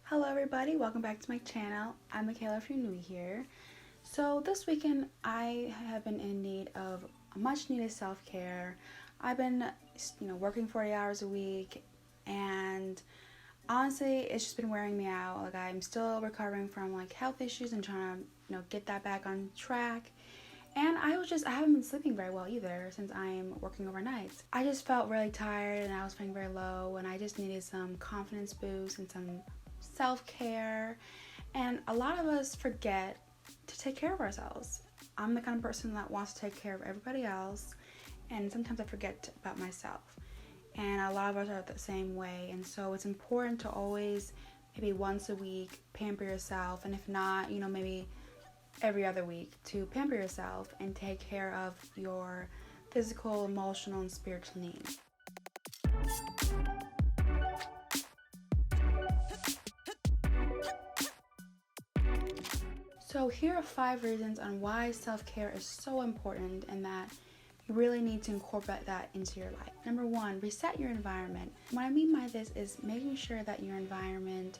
Hello everybody, welcome back to my channel. I'm Michaela if you're new here. So this weekend I have been in need of much needed self-care. I've been working 40 hours a week, and honestly it's just been wearing me out. Like, I'm still recovering from health issues and trying to get that back on track. And I haven't been sleeping very well either since I'm working overnights. I just felt really tired and I was feeling very low, and I just needed some confidence boost and some self-care. And a lot of us forget to take care of ourselves. I'm the kind of person that wants to take care of everybody else, and sometimes I forget about myself. And a lot of us are the same way, and so it's important to always, maybe once a week, pamper yourself, and if not, maybe every other week, to pamper yourself and take care of your physical, emotional, and spiritual needs. So here are 5 reasons on why self-care is so important and that you really need to incorporate that into your life. Number 1, reset your environment. What I mean by this is making sure that your environment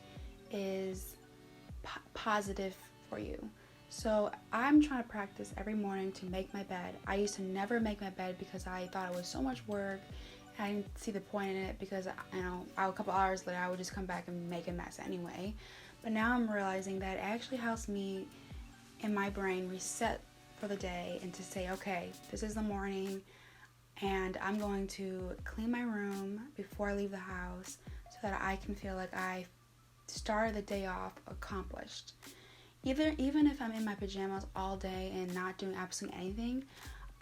is positive for you. So I'm trying to practice every morning to make my bed. I used to never make my bed because I thought it was so much work. I didn't see the point in it because a couple hours later I would just come back and make a mess anyway. But now I'm realizing that it actually helps me in my brain reset for the day and to say, okay, this is the morning and I'm going to clean my room before I leave the house so that I can feel like I started the day off accomplished. Even if I'm in my pajamas all day and not doing absolutely anything,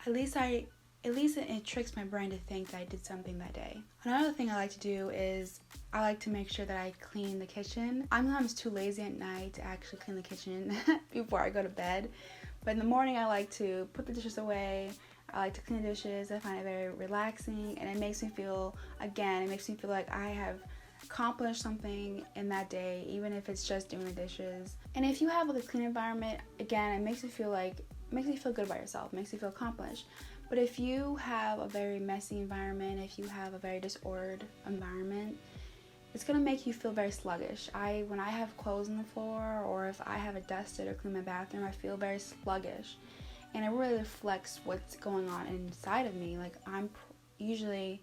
at least it tricks my brain to think that I did something that day. Another thing I like to do is I like to make sure that I clean the kitchen. I'm sometimes too lazy at night to actually clean the kitchen before I go to bed. But in the morning I like to put the dishes away. I like to clean the dishes. I find it very relaxing, and it makes me feel like I have accomplished something in that day, even if it's just doing the dishes. And if you have a clean environment, again, it makes you feel good about yourself, makes you feel accomplished. But if you have a very messy environment, if you have a very disordered environment, it's gonna make you feel very sluggish. When I have clothes on the floor, or if I haven't dusted or cleaned my bathroom, I feel very sluggish, and it really reflects what's going on inside of me. Like, I'm usually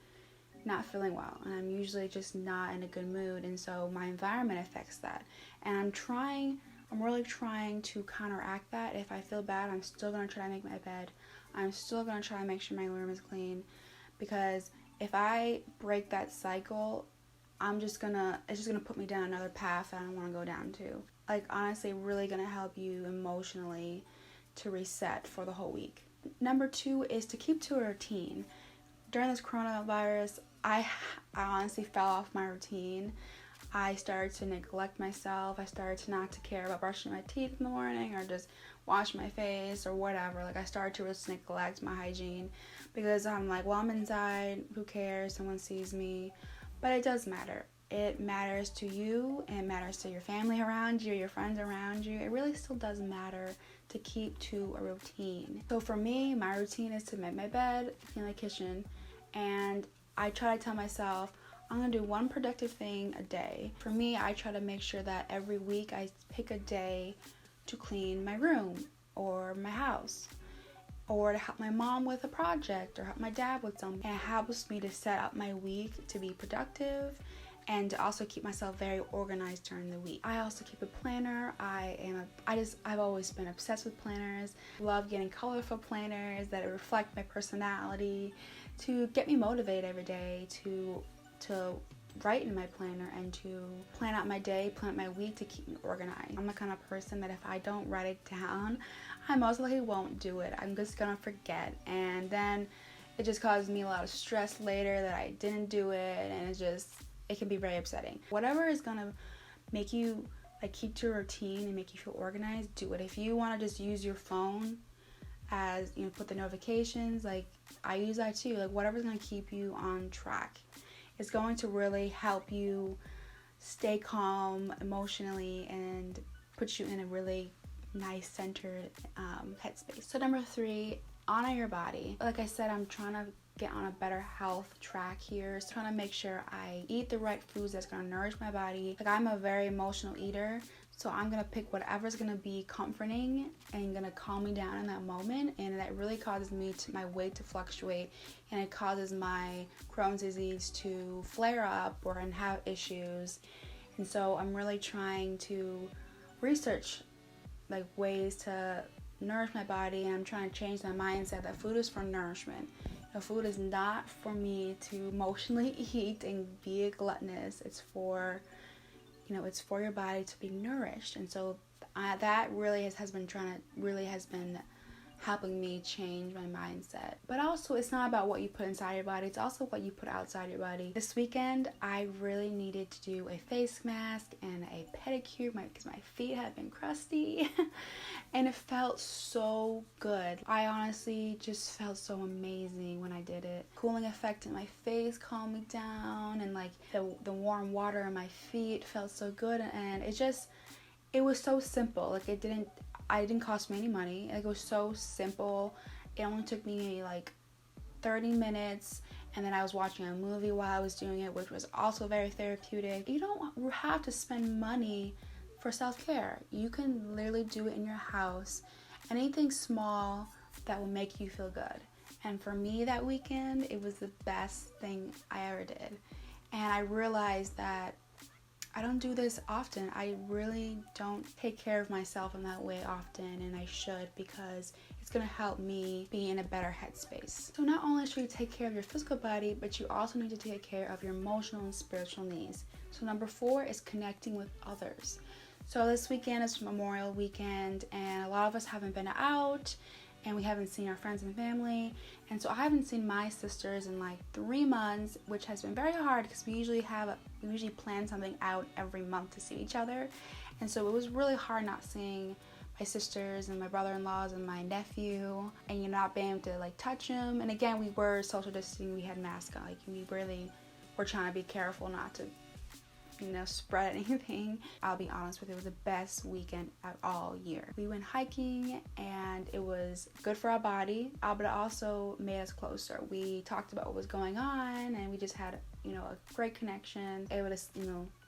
not feeling well, and I'm usually just not in a good mood, and so my environment affects that. And I'm really trying to counteract that. If I feel bad, I'm still gonna try to make my bed. I'm still gonna try to make sure my room is clean, because if I break that cycle, it's just gonna put me down another path that I don't want to go down to. Honestly, really gonna help you emotionally to reset for the whole week. Number 2 is to keep to a routine. During this coronavirus, I honestly fell off my routine. I started to neglect myself. I started to not to care about brushing my teeth in the morning or just wash my face or whatever. I started to just neglect my hygiene because I'm like, well, I'm inside, who cares, someone sees me. But it does matter. It matters to you, and it matters to your family around you, your friends around you. It really still does matter to keep to a routine. So for me, my routine is to make my bed, clean the kitchen, and I try to tell myself I'm gonna do one productive thing a day. For me, I try to make sure that every week I pick a day to clean my room or my house, or to help my mom with a project, or help my dad with something. And it helps me to set up my week to be productive and to also keep myself very organized during the week. I also keep a planner. I've always been obsessed with planners. Love getting colorful planners that reflect my personality, to get me motivated every day to write in my planner and to plan out my day, plan out my week, to keep me organized. I'm the kind of person that if I don't write it down, I most likely won't do it. I'm just gonna forget, and then it just causes me a lot of stress later that I didn't do it, and it can be very upsetting. Whatever is gonna make you keep to a routine and make you feel organized, do it. If you want to just use your phone as put the notifications, I use that too. Whatever's gonna keep you on track is going to really help you stay calm emotionally and put you in a really nice centered headspace. So number 3, honor your body. Like I said, I'm trying to get on a better health track here. So trying to make sure I eat the right foods that's going to nourish my body. Like, I'm a very emotional eater, so I'm going to pick whatever's going to be comforting and going to calm me down in that moment. And that really causes my weight to fluctuate, and it causes my Crohn's disease to flare up or have issues. And so I'm really trying to research like ways to nourish my body, and I'm trying to change my mindset that food is for nourishment. Food is not for me to emotionally eat and be gluttonous. It's for your body to be nourished. And so that really has been helping me change my mindset. But also, it's not about what you put inside your body, it's also what you put outside your body. This weekend, I really needed to do a face mask and a pedicure because my feet have been crusty and it felt so good. I honestly just felt so amazing when I did it. Cooling effect in my face calmed me down, and like the warm water in my feet felt so good, and it was so simple. Like, it didn't cost me any money. Like, it was so simple. It only took me like 30 minutes, and then I was watching a movie while I was doing it, which was also very therapeutic. You don't have to spend money for self-care. You can literally do it in your house. Anything small that will make you feel good. And for me that weekend, it was the best thing I ever did. And I realized that I don't do this often. I really don't take care of myself in that way often, and I should, because it's going to help me be in a better headspace. So not only should you take care of your physical body, but you also need to take care of your emotional and spiritual needs. So number 4 is connecting with others. So this weekend is Memorial Weekend, and a lot of us haven't been out, and we haven't seen our friends and family. And so I haven't seen my sisters in like 3 months, which has been very hard because we usually plan something out every month to see each other. And so it was really hard not seeing my sisters and my brother-in-laws and my nephew, and not being able to like touch them. And again, we were social distancing, we had masks on, like we really were trying to be careful not to spread anything. I'll be honest with you, it was the best weekend of all year. We went hiking, and it was good for our body, but it also made us closer. We talked about what was going on, and we just had a great connection. Able to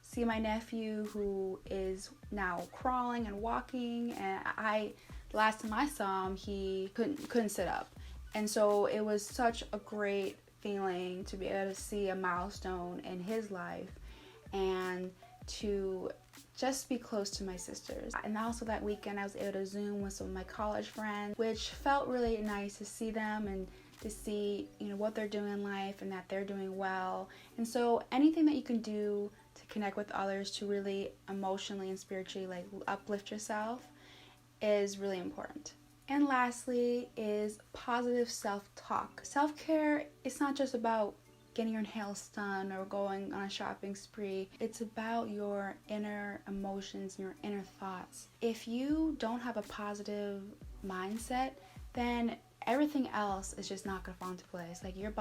see my nephew, who is now crawling and walking, and last time I saw him, he couldn't sit up. And so it was such a great feeling to be able to see a milestone in his life, and to just be close to my sisters. And also that weekend, I was able to Zoom with some of my college friends, which felt really nice to see them and to see what they're doing in life and that they're doing well. And so anything that you can do to connect with others, to really emotionally and spiritually like uplift yourself, is really important. And lastly is positive self-talk. Self-care, it's not just about getting your nails done or going on a shopping spree. It's about your inner emotions and your inner thoughts. If you don't have a positive mindset, then everything else is just not going to fall into place. Like your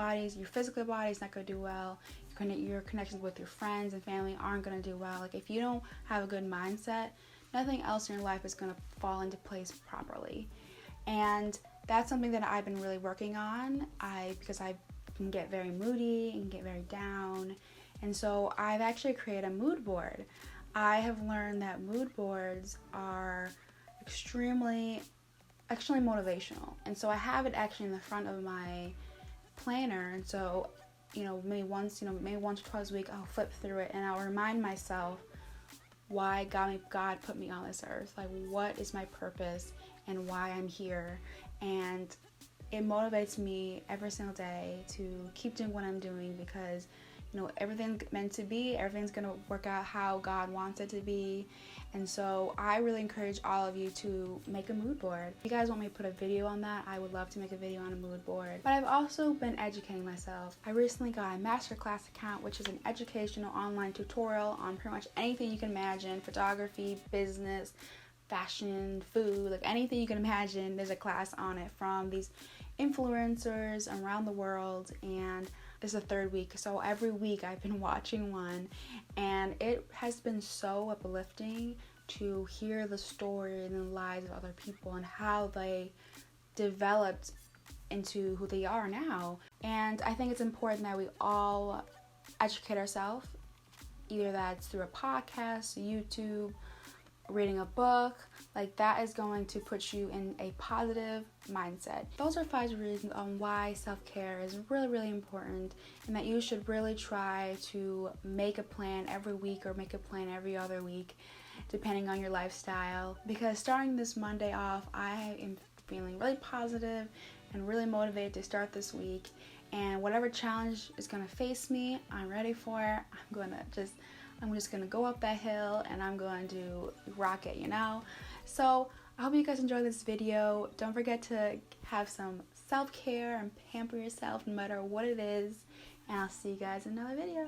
physical body is not going to do well. Your connections with your friends and family aren't going to do well. Like if you don't have a good mindset, nothing else in your life is going to fall into place properly. And that's something that I've been really working on. Because I can get very moody and get very down. And so I've actually created a mood board. I have learned that mood boards are extremely motivational. And so I have it actually in the front of my planner. And so, maybe once or twice a week, I'll flip through it and I'll remind myself why God put me on this earth. Like, what is my purpose and why I'm here? And it motivates me every single day to keep doing what I'm doing, because everything's meant to be, everything's gonna work out how God wants it to be. And so I really encourage all of you to make a mood board. If you guys want me to put a video on that, I would love to make a video on a mood board. But I've also been educating myself. I recently got a masterclass account, which is an educational online tutorial on pretty much anything you can imagine: photography, business, fashion, food, like anything you can imagine. There's a class on it from these influencers around the world, and this is the 3rd week. So every week I've been watching one, and it has been so uplifting to hear the story and the lives of other people and how they developed into who they are now. And I think it's important that we all educate ourselves, either that's through a podcast, YouTube, reading a book. Like, that is going to put you in a positive mindset. Those are 5 reasons on why self-care is really, really important, and that you should really try to make a plan every week or make a plan every other week, depending on your lifestyle. Because starting this Monday off, I am feeling really positive and really motivated to start this week. And whatever challenge is going to face me, I'm ready for it. I'm just going to go up that hill and I'm going to rock it, So I hope you guys enjoyed this video. Don't forget to have some self-care and pamper yourself no matter what it is. And I'll see you guys in another video.